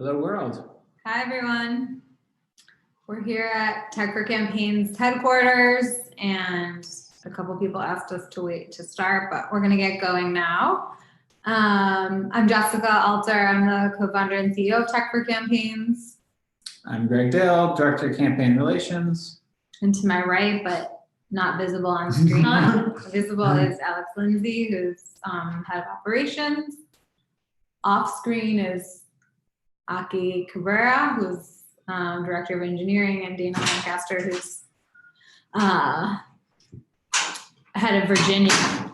Hello, world. Hi, everyone. We're here at Tech for Campaigns headquarters, and a couple people asked us to wait to start, but we're going to get going now. I'm Jessica Alter. I'm the co-founder and CEO of Tech for Campaigns. I'm Greg Dale, Director of Campaign Relations. And to my right, but not visible on screen, visible is Alex Lindsay, who's head of operations. Off screen is Aki Cabrera, who's Director of Engineering, and Dana Lancaster, who's head of Virginia.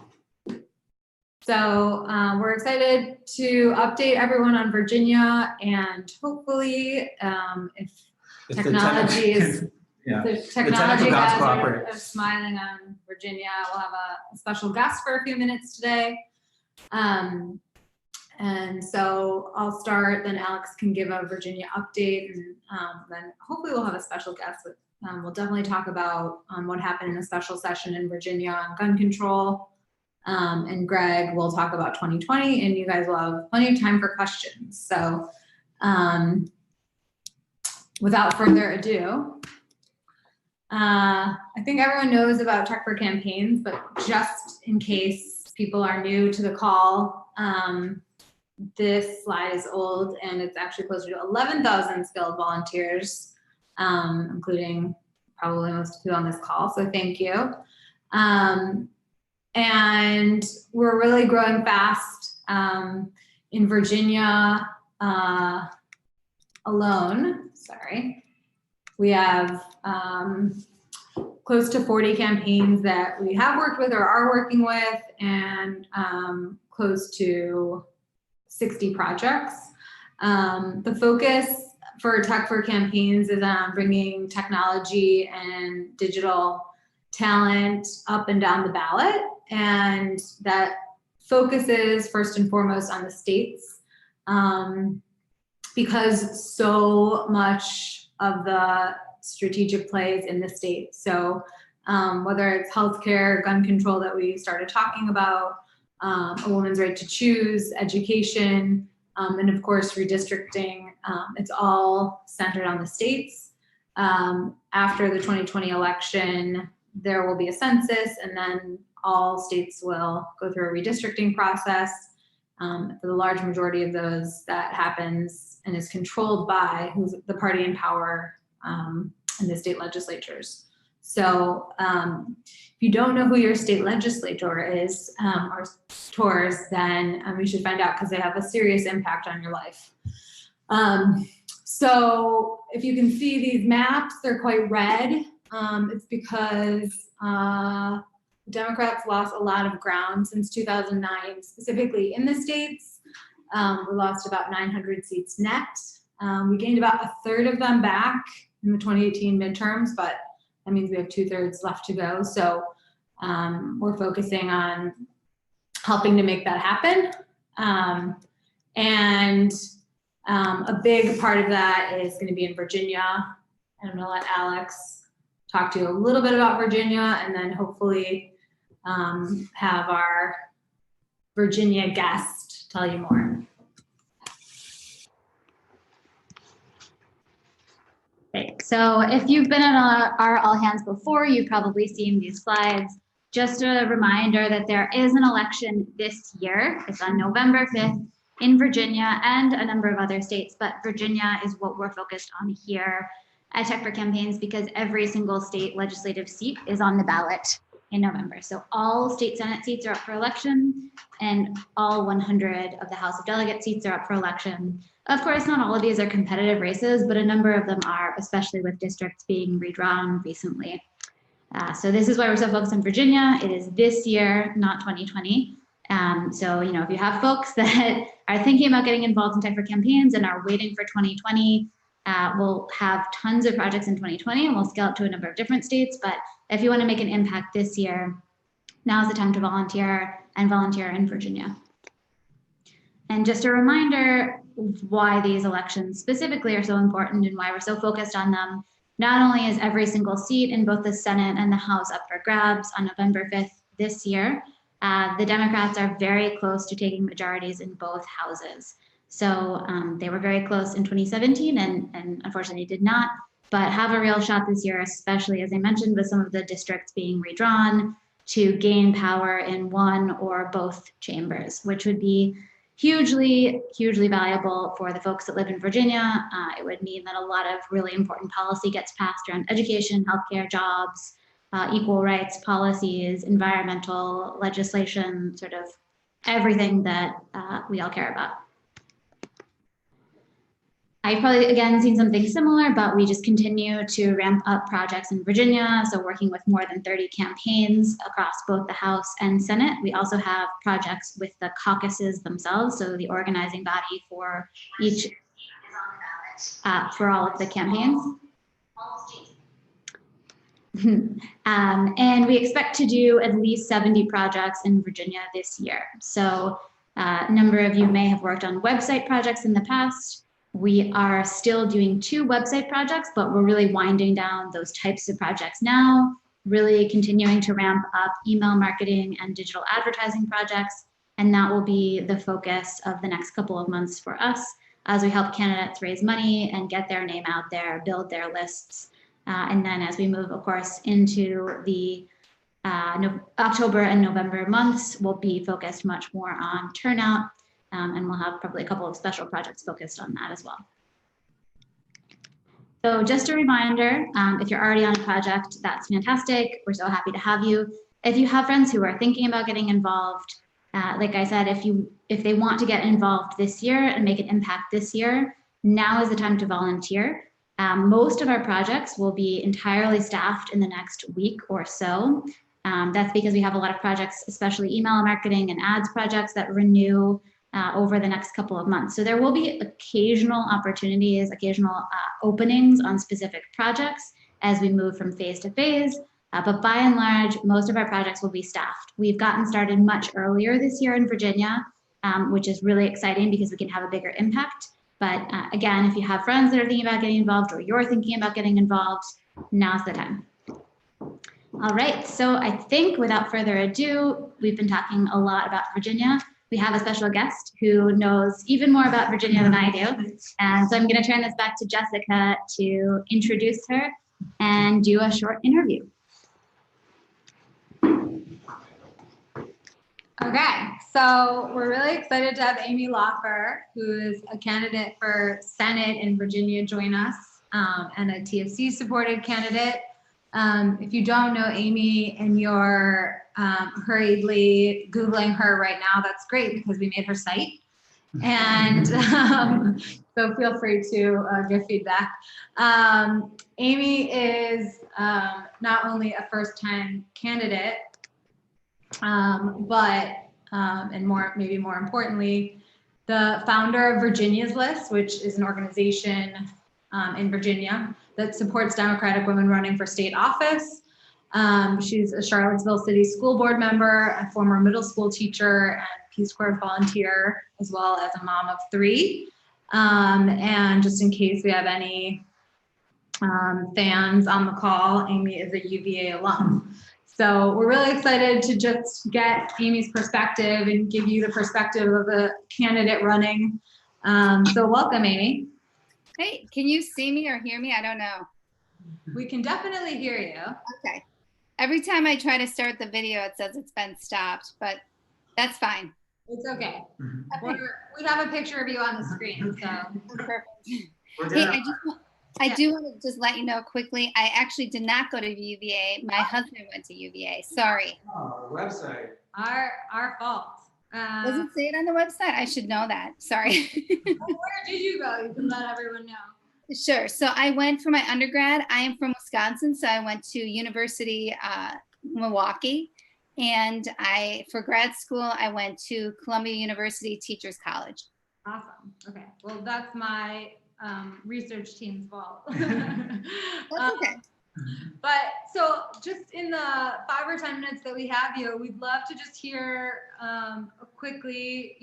So we're excited to update everyone on Virginia, and hopefully if technology is, the technology guys are smiling on Virginia, we'll have a special guest for a few minutes today. And so I'll start, then Alex can give a Virginia update, and then hopefully we'll have a special guest. With, we'll definitely talk about what happened in the special session in Virginia on gun control. And Greg will talk about 2020, and you guys will have plenty of time for questions. So without further ado, I think everyone knows about Tech for Campaigns, but just in case people are new to the call, this slide is old, and it's actually closer to 11,000 skilled volunteers, including probably most of you on this call, so thank you. And we're really growing fast. In Virginia alone, we have close to 40 campaigns that we have worked with or are working with, and close to 60 projects. The focus for Tech for Campaigns is on bringing technology and digital talent up and down the ballot, and that focuses first and foremost on the states, because so much of the strategic plays in the states. So whether it's healthcare, gun control that we started talking about, a woman's right to choose, education, and of course redistricting, it's all centered on the states. After the 2020 election, there will be a census, and then all states will go through a redistricting process. For the large majority of those, that happens and is controlled by who's the party in power in the state legislatures. So if you don't know who your state legislator is, or tours, then you should find out, because they have a serious impact on your life. So if you can see these maps, they're quite red. It's because Democrats lost a lot of ground since 2009, specifically in the states. We lost about 900 seats net. We gained about a third of them back in the 2018 midterms, but that means we have 2/3 left to go. So we're focusing on helping to make that happen. And a big part of that is going to be in Virginia. And I'm going to let Alex talk to you a little bit about Virginia, and then hopefully have our Virginia guest tell you more. Great. So if you've been at our all hands before, you've probably seen these slides. Just a reminder that there is an election this year. It's on November 5th in Virginia and a number of other states, but Virginia is what we're focused on here at Tech for Campaigns, because every single state legislative seat is on the ballot in November. So all state Senate seats are up for election, and all 100 of the House of Delegate seats are up for election. Of course, not all of these are competitive races, but a number of them are, especially with districts being redrawn recently. So this is why we're so focused on Virginia. It is this year, not 2020. So, you know, if you have folks that are thinking about getting involved in Tech for Campaigns and are waiting for 2020, we'll have tons of projects in 2020, and we'll scale up to a number of different states. But if you want to make an impact this year, now is the time to volunteer, and volunteer in Virginia. And just a reminder why these elections specifically are so important and why we're so focused on them. Not only is every single seat in both the Senate and the House up for grabs on November 5th this year, the Democrats are very close to taking majorities in both houses. So they were very close in 2017 and unfortunately did not, but have a real shot this year, especially as I mentioned, with some of the districts being redrawn to gain power in one or both chambers, which would be hugely, hugely valuable for the folks that live in Virginia. It would mean that a lot of really important policy gets passed around education, healthcare, jobs, equal rights policies, environmental legislation, sort of everything that we all care about. I've probably, again, seen something similar, but we just continue to ramp up projects in Virginia. So working with more than 30 campaigns across both the House and Senate. We also have projects with the caucuses themselves, so the organizing body for each, for all of the campaigns. And we expect to do at least 70 projects in Virginia this year. So a number of you may have worked on website projects in the past. We are still doing 2 website projects, but we're really winding down those types of projects now, really continuing to ramp up email marketing and digital advertising projects. And that will be the focus of the next couple of months for us as we help candidates raise money and get their name out there, build their lists. And then as we move, of course, into the October and November months, we'll be focused much more on turnout. And we'll have probably a couple of special projects focused on that as well. So just a reminder, if you're already on a project, that's fantastic. We're so happy to have you. If you have friends who are thinking about getting involved, like I said, if they want to get involved this year and make an impact this year, now is the time to volunteer. Most of our projects will be entirely staffed in the next week or so. That's because we have a lot of projects, especially email marketing and ads projects that renew over the next couple of months. So there will be occasional opportunities, occasional openings on specific projects as we move from phase to phase. But by and large, most of our projects will be staffed. We've gotten started much earlier this year in Virginia, which is really exciting because we can have a bigger impact. But again, if you have friends that are thinking about getting involved or you're thinking about getting involved, now's the time. All right, so I think without further ado, we've been talking a lot about Virginia. We have a special guest who knows even more about Virginia than I do. And so I'm going to turn this back to Jessica to introduce her and do a short interview. Okay, so we're really excited to have Amy Laufer, who is a candidate for Senate in Virginia, join us, and a TFC supported candidate. If you don't know Amy and you're hurriedly Googling her right now, that's great because we made her site. And so feel free to give feedback. Amy is not only a first-time candidate, but and maybe more importantly, the founder of Virginia's List, which is an organization in Virginia that supports Democratic women running for state office. She's a Charlottesville City School Board member, a former middle school teacher, and Peace Corps volunteer, as well as a mom of 3. And just in case we have any fans on the call, Amy is a UVA alum. So we're really excited to just get Amy's perspective and give you the perspective of a candidate running. So welcome, Amy. Hey, can you see me or hear me? I don't know. We can definitely hear you. Okay. Every time I try to start the video, it says it's been stopped, but that's fine. It's okay. Okay. We have a picture of you on the screen, so. Perfect. Hey, I do want to just let you know quickly, I actually did not go to UVA. My husband went to UVA. Sorry. Oh, website. Our fault. Does it say it on the website? I should know that. Sorry. Where did you go? You can let everyone know. Sure. So I went for my undergrad. I am from Wisconsin, so I went to University Milwaukee. And for grad school, I went to Columbia University Teachers College. Awesome. Okay. Well, that's my research team's fault. That's okay. But so just in the 5 or 10 minutes that we have you, we'd love to just hear quickly,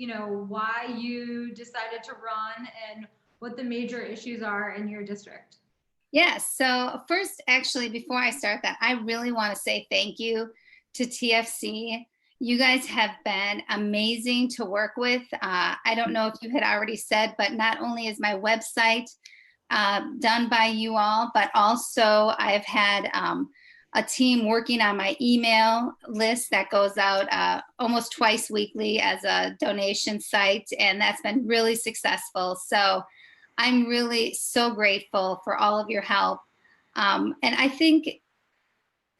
why you decided to run and what the major issues are in your district. Yes. So first, actually, before I start that, I really want to say thank you to TFC. You guys have been amazing to work with. I don't know if you had already said, but not only is my website done by you all, but also I've had a team working on my email list that goes out almost twice weekly as a donation site, and that's been really successful. So I'm really so grateful for all of your help. And I think,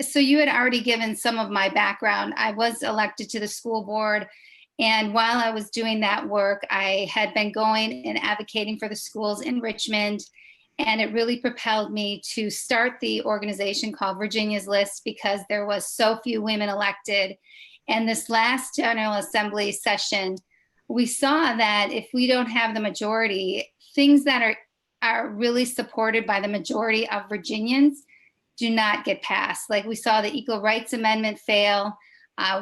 so you had already given some of my background. I was elected to the school board, and while I was doing that work, I had been going and advocating for the schools in Richmond, and it really propelled me to start the organization called Virginia's List because there was so few women elected. And this last General Assembly session, we saw that if we don't have the majority, things that are really supported by the majority of Virginians do not get passed. Like we saw the Equal Rights Amendment fail.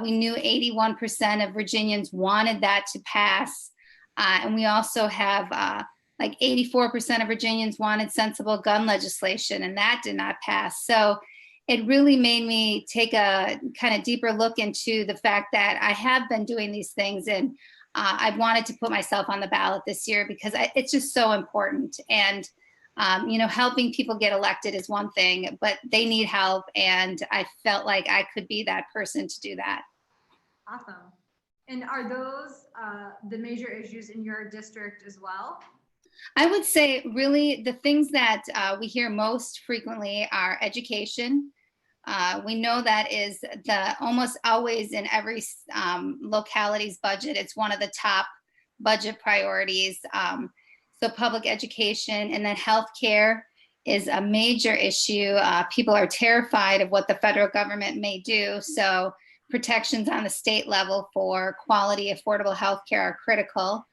We knew 81% of Virginians wanted that to pass. And we also have like 84% of Virginians wanted sensible gun legislation, and that did not pass. So it really made me take a kind of deeper look into the fact that I have been doing these things, and I wanted to put myself on the ballot this year because it's just so important. And you know, helping people get elected is one thing, but they need help, and I felt like I could be that person to do that. Awesome. And are those the major issues in your district as well? I would say really the things that we hear most frequently are education. We know that is almost always in every locality's budget. It's one of the top budget priorities. So public education, and then healthcare is a major issue. People are terrified of what the federal government may do. So protections on the state level for quality, affordable healthcare are critical.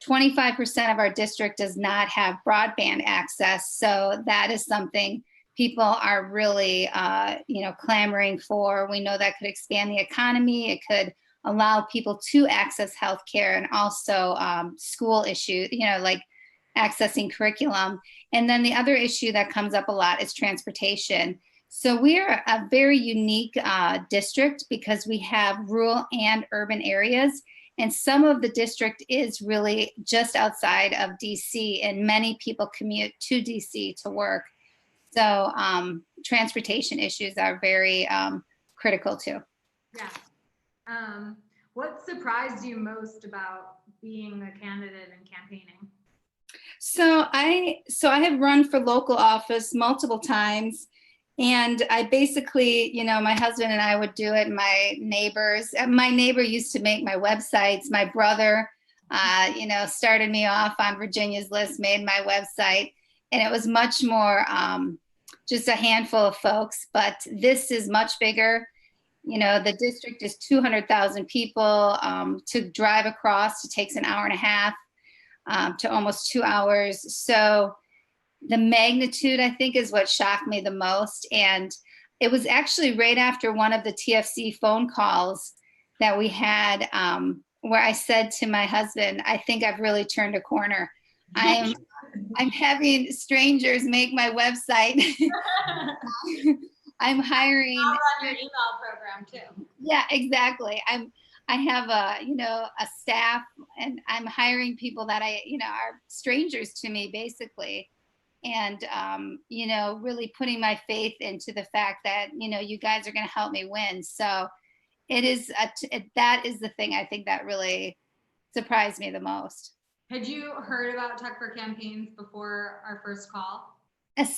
25% of our district does not have broadband access. So that is something people are really, you know, clamoring for. We know that could expand the economy. It could allow people to access healthcare, and also school issues, you know, like accessing curriculum. And then the other issue that comes up a lot is transportation. So we are a very unique district because we have rural and urban areas. And some of the district is really just outside of DC, and many people commute to DC to work. So transportation issues are very critical too. Yeah. What surprised you most about being a candidate and campaigning? So I have run for local office multiple times, and I basically, you know, my husband and I would do it. My neighbor used to make my websites. My brother, you know, started me off on Virginia's List, made my website, and it was much more just a handful of folks. But this is much bigger. You know, the district is 200,000 people. To drive across, it takes an hour and a half to almost 2 hours. So the magnitude, I think, is what shocked me the most. And it was actually right after one of the TFC phone calls that we had where I said to my husband, I think I've really turned a corner. I'm having strangers make my website. I'm hiring. I'll run your email program too. Yeah, exactly. I have a, you know, a staff, and I'm hiring people that you know, are strangers to me basically. And, you know, really putting my faith into the fact that, you know, you guys are going to help me win. So it is, that is the thing I think that really surprised me the most. Had you heard about Tech for Campaigns before our first call?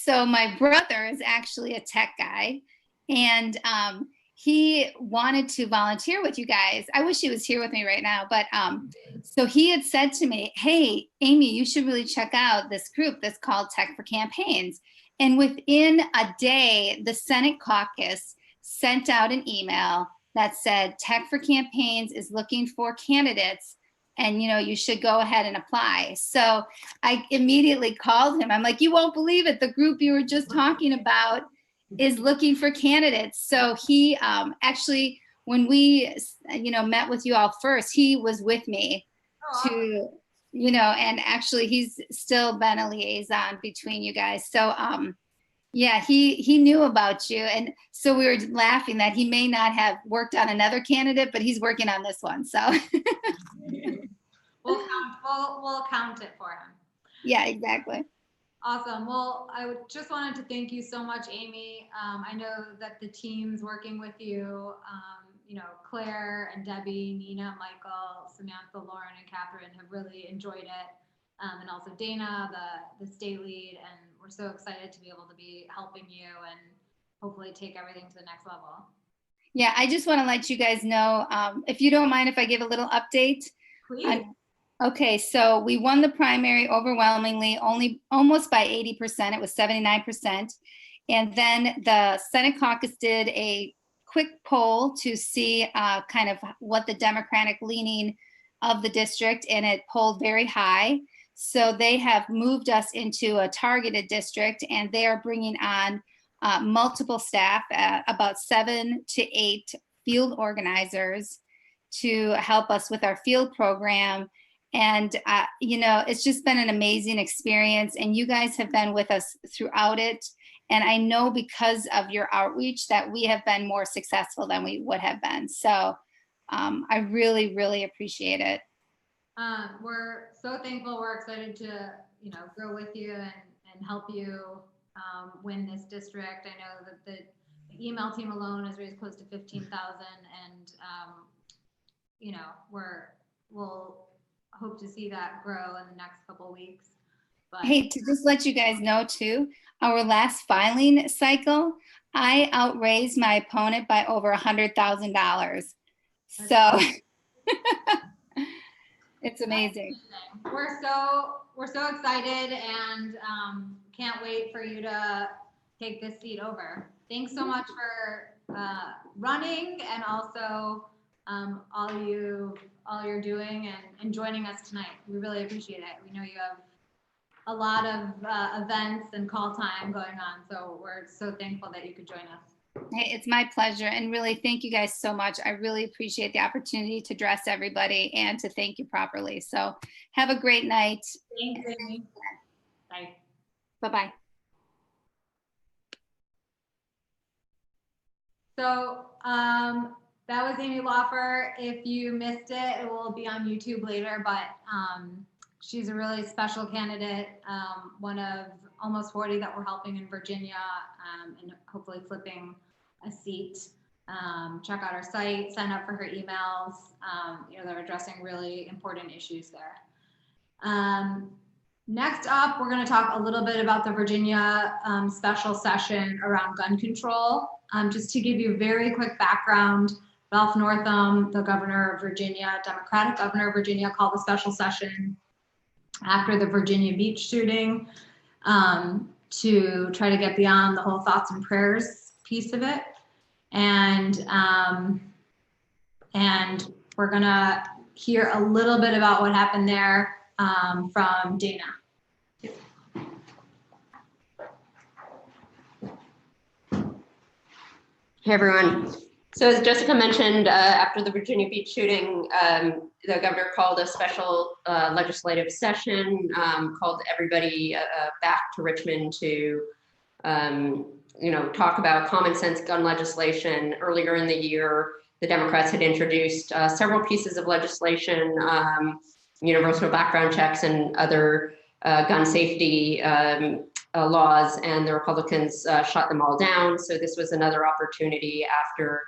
So my brother is actually a tech guy, and he wanted to volunteer with you guys. I wish he was here with me right now, but so he had said to me, hey, Amy, you should really check out this group that's called Tech for Campaigns. And within a day, the Senate caucus sent out an email that said Tech for Campaigns is looking for candidates, and, you know, you should go ahead and apply. So I immediately called him. I'm like, you won't believe it. The group you were just talking about is looking for candidates. So he actually, when we, you know, met with you all first, he was with me to, you know, and actually he's still been a liaison between you guys. So Yeah, he knew about you. And so we were laughing that he may not have worked on another candidate, but he's working on this one. So We'll count it for him. yeah, exactly. Awesome. Well, just wanted to thank you so much, Amy. I know that the teams working with you, Claire and Debbie, Nina, Michael, Samantha, Lauren, and Catherine have really enjoyed it. And also Dana, the state lead, and we're so excited to be able to be helping you and hopefully take everything to the next level. Yeah, I just want to let you guys know, if you don't mind if I give a little update. Please. Okay, so we won the primary overwhelmingly, almost by 80%. It was 79%. And then the Senate caucus did a quick poll to see kind of what the Democratic leaning of the district, and it polled very high. So they have moved us into a targeted district, and they are bringing on multiple staff, about 7 to 8 field organizers to help us with our field program. And, it's just been an amazing experience, and you guys have been with us throughout it. And I know because of your outreach that we have been more successful than we would have been. So I really, really appreciate it. We're so thankful. We're excited to, grow with you and help you win this district. I know that the email team alone has raised close to 15,000, and we'll hope to see that grow in the next couple of weeks. But Hey, to just let you guys know too, our last filing cycle, I outraised my opponent by over $100,000. So it's amazing. We're so excited, and can't wait for you to take this seat over. Thanks so much for running, and also all you're doing and joining us tonight. We really appreciate it. We know you have a lot of events and call time going on, so we're so thankful that you could join us. Hey, it's my pleasure, and really thank you guys so much. I really appreciate the opportunity to address everybody and to thank you properly. So have a great night. Thanks, Amy. Bye. Bye-bye. So that was Amy Laufer. If you missed it, it will be on YouTube later, but she's a really special candidate, one of almost 40 that we're helping in Virginia, and hopefully flipping a seat. Check out our site, sign up for her emails. They're addressing really important issues there. Next up, we're going to talk a little bit about the Virginia special session around gun control. Just to give you a very quick background, Ralph Northam, the governor of Virginia, Democratic governor of Virginia, called a special session after the Virginia Beach shooting to try to get beyond the whole thoughts and prayers piece of it. And we're going to hear a little bit about what happened there from Dana. Hey everyone. So as Jessica mentioned, after the Virginia Beach shooting, the governor called a special legislative session, called everybody back to Richmond to, talk about common sense gun legislation. Earlier in the year, the Democrats had introduced several pieces of legislation, universal background checks and other gun safety laws, and the Republicans shut them all down. So this was another opportunity after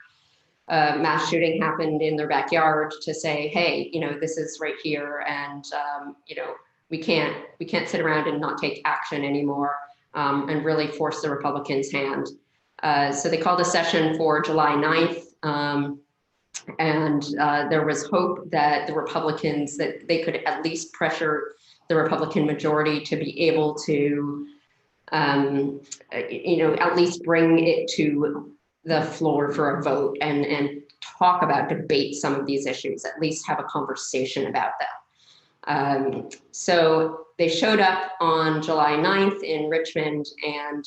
mass shooting happened in their backyard to say, hey, this is right here, and we can't sit around and not take action anymore, and really force the Republicans' hand. So they called a session for July 9th, and there was hope that the Republicans, that they could at least pressure the Republican majority to be able to at least bring it to the floor for a vote and talk about, debate some of these issues, at least have a conversation about them. So they showed up on July 9th in Richmond, and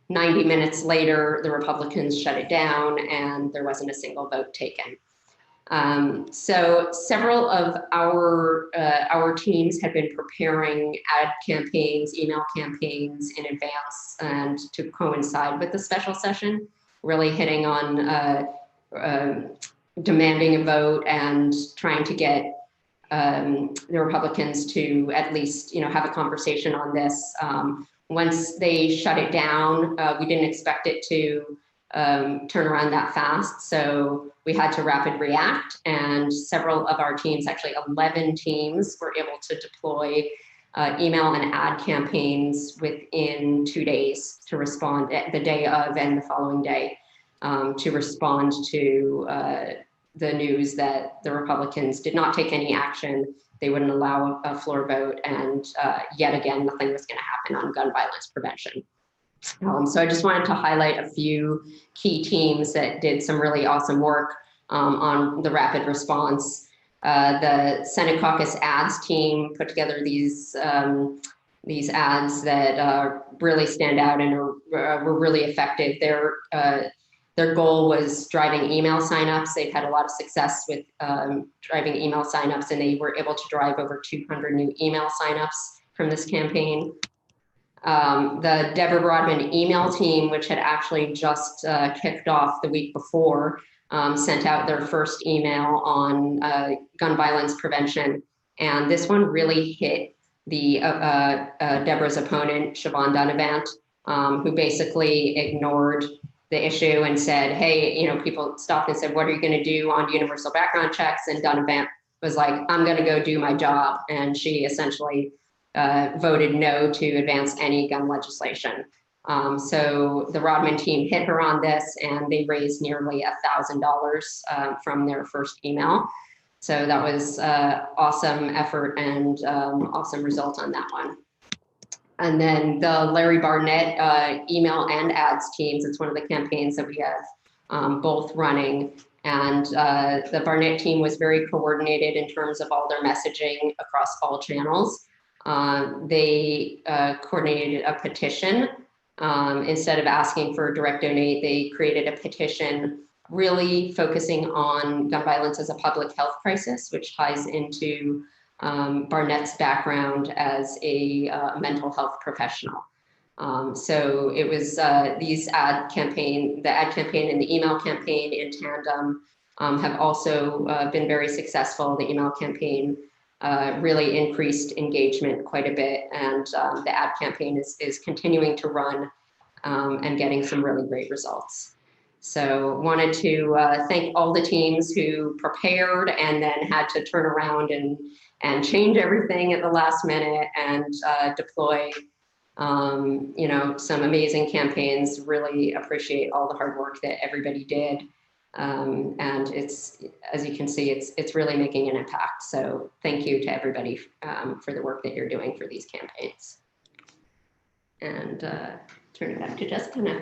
90 minutes later, the Republicans shut it down and there wasn't a single vote taken. So several of our teams had been preparing ad campaigns, email campaigns in advance and to coincide with the special session, really hitting on demanding a vote and trying to get the Republicans to at least, have a conversation on this. Once they shut it down, we didn't expect it to turn around that fast. So we had to rapid react, and several of our teams, actually 11 teams, were able to deploy email and ad campaigns within 2 days to respond at the day of and the following day to respond to the news that the Republicans did not take any action. They wouldn't allow a floor vote, and yet again, nothing was going to happen on gun violence prevention. So I just wanted to highlight a few key teams that did some really awesome work on the rapid response. The Senate Caucus ads team put together these ads that really stand out and were really effective. Their goal was driving email signups. They've had a lot of success with driving email signups, and they were able to drive over 200 new email signups from this campaign. The Deborah Broadman email team, which had actually just kicked off the week before, sent out their first email on gun violence prevention. And this one really hit the Deborah's opponent, Siobhan Dunavant, who basically ignored the issue and said, hey, people stopped and said, what are you going to do on universal background checks? And Dunavant was like, I'm going to go do my job. And she essentially voted no to advance any gun legislation. So the Rodman team hit her on this, and they raised nearly $1,000 from their first email. So that was awesome effort and awesome result on that one. And then the Larry Barnett email and ads teams, it's one of the campaigns that we have both running. And the Barnett team was very coordinated in terms of all their messaging across all channels. They coordinated a petition. Instead of asking for a direct donate, they created a petition really focusing on gun violence as a public health crisis, which ties into Barnett's background as a mental health professional. So it was the ad campaign and the email campaign in tandem have also been very successful. The email campaign really increased engagement quite a bit, and the ad campaign is continuing to run and getting some really great results. So wanted to thank all the teams who prepared and then had to turn around and change everything at the last minute and deploy some amazing campaigns. Really appreciate all the hard work that everybody did. And it's, as you can see, it's really making an impact. So thank you to everybody for the work that you're doing for these campaigns. And turn it back to Jessica now.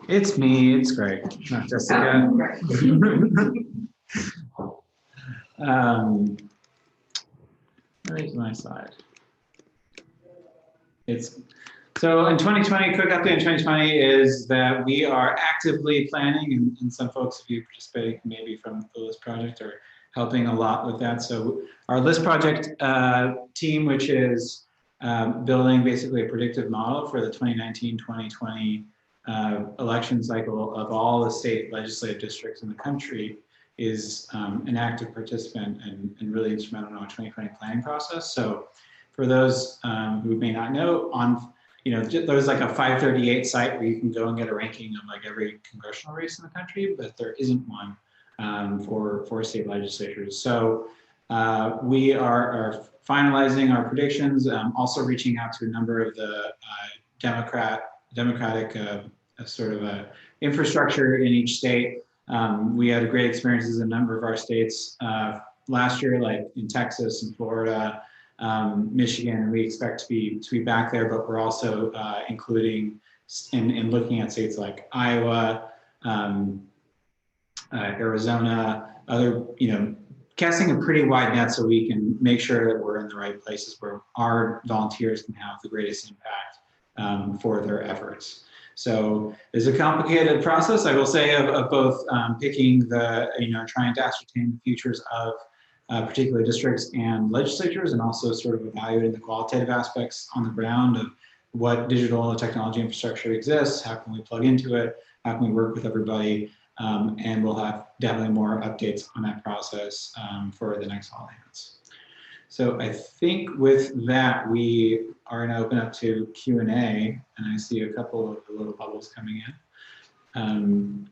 It's me, it's Greg, not Jessica. Where's my slide? So in 2020, quick update in 2020 is that we are actively planning, and some folks of you participating maybe from the LIST project are helping a lot with that. So our LIST project team, which is building basically a predictive model for the 2019-2020 election cycle of all the state legislative districts in the country, is an active participant and really instrumental in our 2020 planning process. So for those who may not know, there's like a 538 site where you can go and get a ranking of like every congressional race in the country, but there isn't one for state legislatures. So we are finalizing our predictions, also reaching out to a number of the Democratic sort of infrastructure in each state. We had great experiences in a number of our states last year, like in Texas and Florida, Michigan, and we expect to be back there, but we're also including in looking at states like Iowa, Arizona, other, casting a pretty wide net so we can make sure that we're in the right places where our volunteers can have the greatest impact for their efforts. So it's a complicated process, I will say, of both picking the, trying to ascertain the futures of particular districts and legislatures, and also sort of evaluating the qualitative aspects on the ground of what digital technology infrastructure exists, how can we plug into it, how can we work with everybody, and we'll have definitely more updates on that process for the next All Hands. So I think with that, we are going to open up to Q&A, and I see a couple of little bubbles coming in.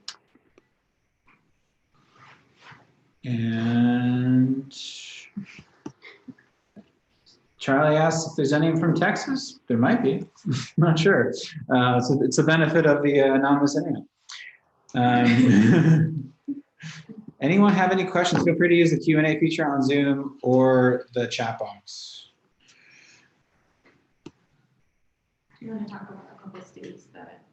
And Charlie asks if there's anyone from Texas. There might be. Not sure. So it's a benefit of the anonymous internet. Anyone have any questions? Feel free to use the Q&A feature on Zoom or the chat box. Do you want to talk about a couple of states that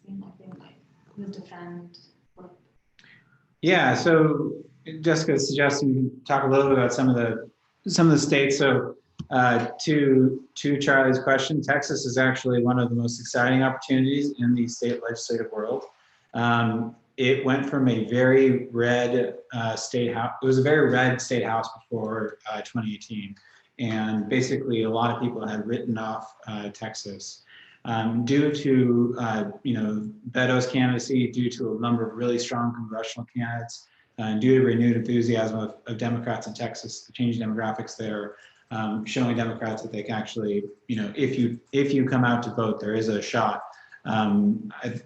seem like they might would defend? Yeah, so Jessica suggested we can talk a little bit about some of the states. So to Charlie's question, Texas is actually one of the most exciting opportunities in the state legislative world. It went from a very red state house. It was a very red state house before 2018, and basically a lot of people had written off Texas due to Beto's candidacy, due to a number of really strong congressional candidates, and due to renewed enthusiasm of Democrats in Texas, the changing demographics there, showing Democrats that they can actually, if you come out to vote, there is a shot.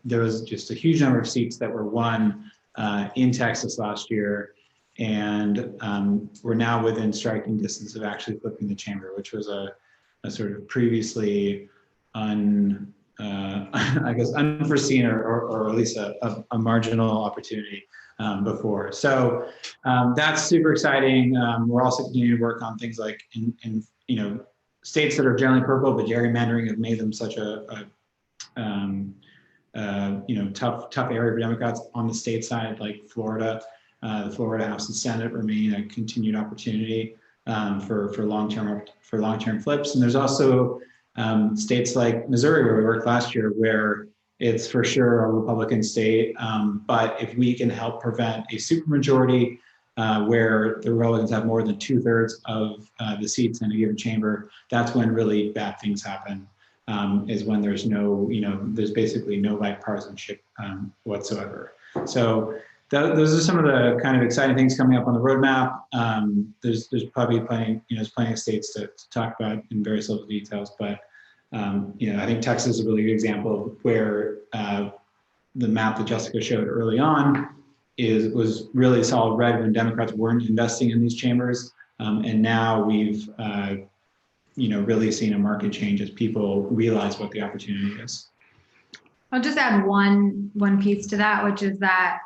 There was just a huge number of seats that were won in Texas last year, and we're now within striking distance of actually flipping the chamber, which was a sort of previously I guess unforeseen or at least a marginal opportunity before. So that's super exciting. We're also continuing to work on things like in states that are generally purple, but gerrymandering have made them such a tough area for Democrats on the state side, like Florida. The Florida House and Senate remain a continued opportunity for long-term flips. And there's also states like Missouri, where we worked last year, where it's for sure a Republican state. But if we can help prevent a supermajority where the Republicans have more than 2/3 of the seats in a given chamber, that's when really bad things happen. Is when there's there's basically no bipartisanship whatsoever. So those are some of the kind of exciting things coming up on the roadmap. There's probably plenty of states to talk about in very little details, but I think Texas is a really good example of where the map that Jessica showed early on was really solid red when Democrats weren't investing in these chambers, and now we've really seen a market change as people realize what the opportunity is. I'll just add one piece to that, which is that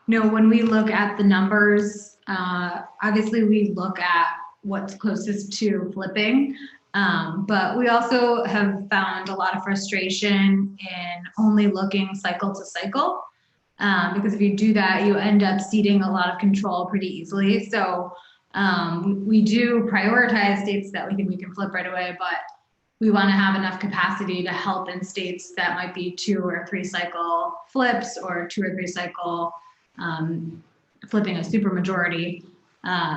when we look at the numbers, obviously we look at what's closest to flipping, but we also have found a lot of frustration in only looking cycle to cycle, because if you do that, you end up ceding a lot of control pretty easily. So we do prioritize states that we think we can flip right away, but we want to have enough capacity to help in states that might be 2 or 3 cycle flips, or 2 or 3 cycle flipping a supermajority.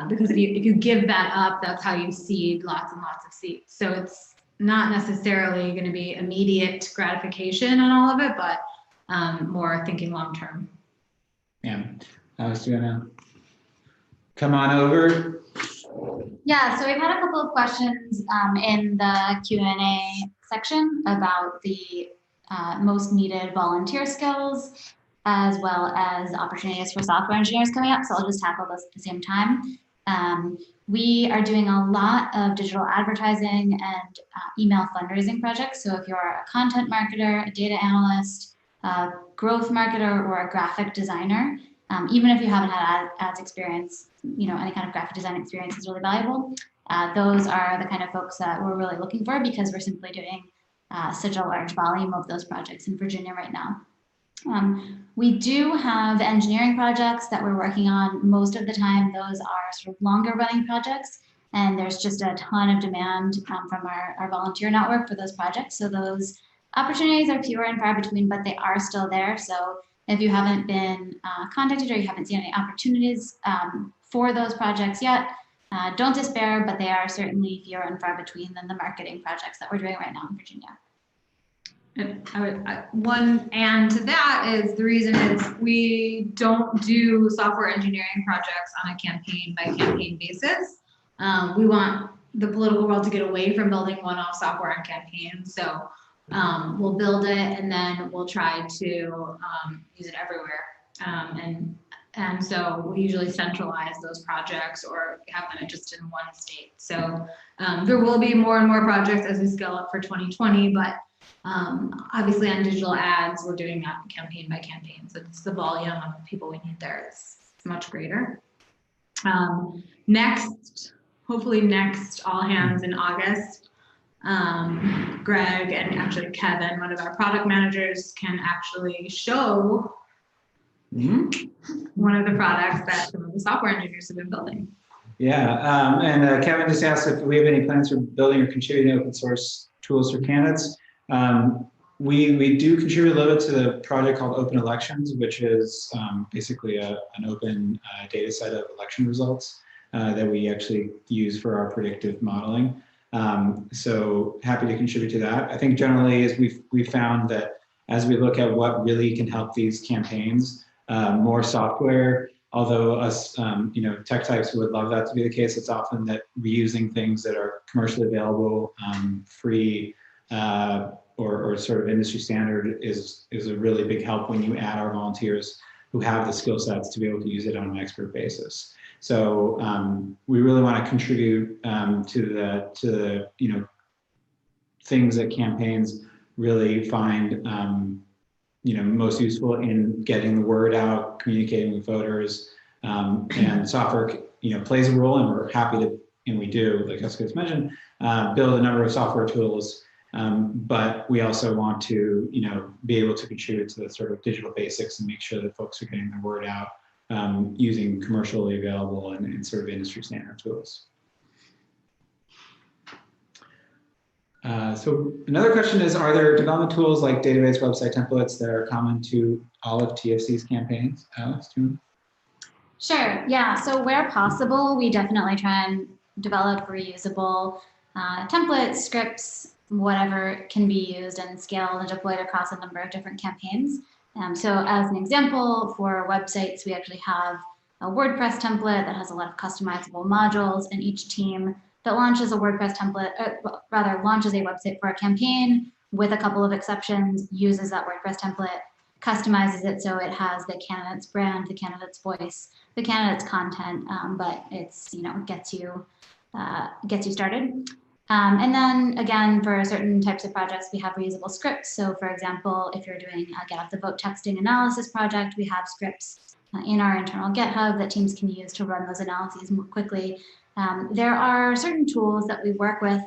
Because if you give that up, that's how you cede lots and lots of seats. So it's not necessarily going to be immediate gratification on all of it, but more thinking long term. Yeah, I was gonna come on over. Yeah, so we've had a couple of questions in the Q&A section about the most needed volunteer skills, as well as opportunities for software engineers coming up. So I'll just tackle those at the same time. We are doing a lot of digital advertising and email fundraising projects. So if you're a content marketer, a data analyst, a growth marketer, or a graphic designer, even if you haven't had ads experience, any kind of graphic design experience is really valuable. Those are the kind of folks that we're really looking for, because we're simply doing such a large volume of those projects in Virginia right now. We do have engineering projects that we're working on. Most of the time, those are sort of longer running projects. And there's just a ton of demand from our volunteer network for those projects. So those opportunities are fewer and far between, but they are still there. So if you haven't been contacted or you haven't seen any opportunities for those projects yet, don't despair, but they are certainly fewer and far between than the marketing projects that we're doing right now in Virginia. And one and to that is the reason is we don't do software engineering projects on a campaign by campaign basis. We want the political world to get away from building one-off software on campaigns. So we'll build it and then we'll try to use it everywhere. And so we usually centralize those projects or have them just in one state. So there will be more and more projects as we scale up for 2020, but obviously on digital ads, we're doing that campaign by campaign. So it's the volume of people we need there is much greater. Hopefully next all hands in August, Greg and actually Kevin, one of our product managers, can actually show one of the products that some of the software engineers have been building. Yeah, and Kevin just asked if we have any plans for building or contributing open source tools for candidates. We do contribute a little bit to the project called Open Elections, which is basically an open data set of election results that we actually use for our predictive modeling. So happy to contribute to that. I think generally as we've found that as we look at what really can help these campaigns, more software, although us tech types would love that to be the case, it's often that reusing things that are commercially available, free, or sort of industry standard is a really big help when you add our volunteers who have the skill sets to be able to use it on an expert basis. So we really want to contribute to the things that campaigns really find most useful in getting the word out, communicating with voters, and software plays a role, and we're happy to, and we do, like Jessica's mentioned, build a number of software tools. But we also want to, be able to contribute to the sort of digital basics and make sure that folks are getting their word out using commercially available and sort of industry standard tools. So another question is, are there development tools like database website templates that are common to all of TFC's campaigns? Alex, do you? Sure, yeah, so where possible, we definitely try and develop reusable templates, scripts, whatever can be used and scaled and deployed across a number of different campaigns. So as an example, for websites, we actually have a WordPress template that has a lot of customizable modules, and each team that launches a WordPress template, launches a website for a campaign with a couple of exceptions, uses that WordPress template, customizes it so it has the candidate's brand, the candidate's voice, the candidate's content, but it's, gets you started. And then again, for certain types of projects, we have reusable scripts. So for example, if you're doing a get off the vote texting analysis project, we have scripts in our internal GitHub that teams can use to run those analyses more quickly. There are certain tools that we work with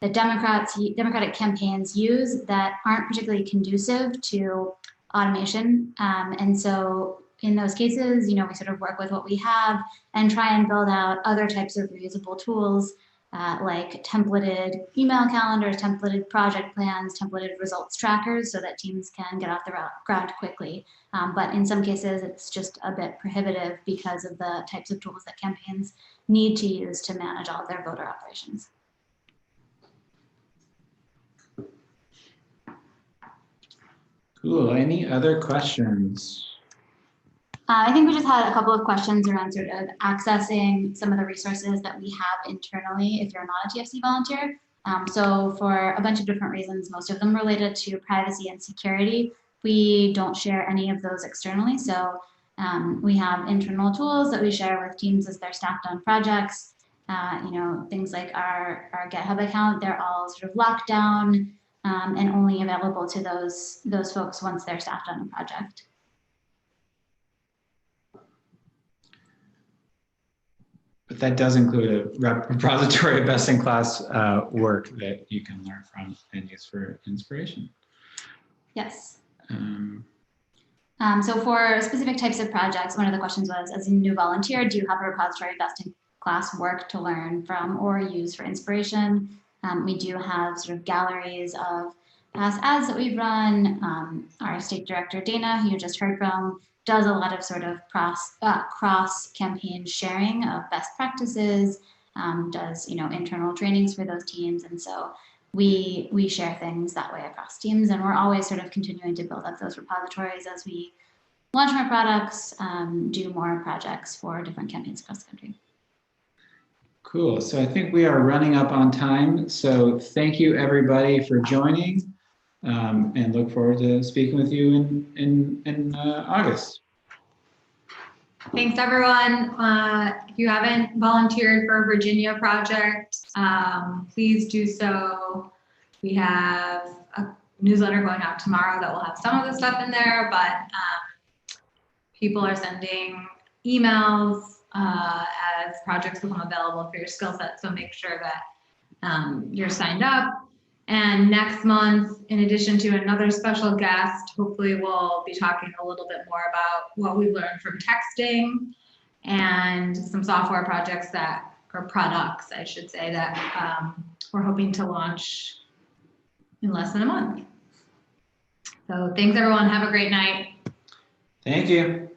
that Democratic campaigns use that aren't particularly conducive to automation. And so in those cases, we sort of work with what we have and try and build out other types of reusable tools like templated email calendars, templated project plans, templated results trackers so that teams can get off the ground quickly. But in some cases, it's just a bit prohibitive because of the types of tools that campaigns need to use to manage all of their voter operations. Cool, any other questions? I think we just had a couple of questions around sort of accessing some of the resources that we have internally if you're not a TFC volunteer. So for a bunch of different reasons, most of them related to privacy and security, we don't share any of those externally. So we have internal tools that we share with teams as they're staffed on projects. Things like our GitHub account, they're all sort of locked down and only available to those folks once they're staffed on a project. But that does include a repository of best-in-class work that you can learn from and use for inspiration. Yes. So for specific types of projects, one of the questions was, as a new volunteer, do you have a repository of class work to learn from or use for inspiration. We do have sort of galleries of past ads that we've run. Our state director, Dana, who you just heard from, does a lot of sort of cross campaign sharing of best practices, does, internal trainings for those teams. And so we share things that way across teams, and we're always sort of continuing to build up those repositories as we launch more products, do more projects for different campaigns across the country. Cool. So I think we are running up on time. So thank you everybody for joining, and look forward to speaking with you in August. Thanks, everyone. If you haven't volunteered for a Virginia project, please do so. We have a newsletter going out tomorrow that will have some of the stuff in there, but people are sending emails as projects become available for your skill set. So make sure that you're signed up. And next month, in addition to another special guest, hopefully we'll be talking a little bit more about what we've learned from texting and some software projects or products, I should say, that we're hoping to launch in less than a month. So thanks, everyone. Have a great night. Thank you.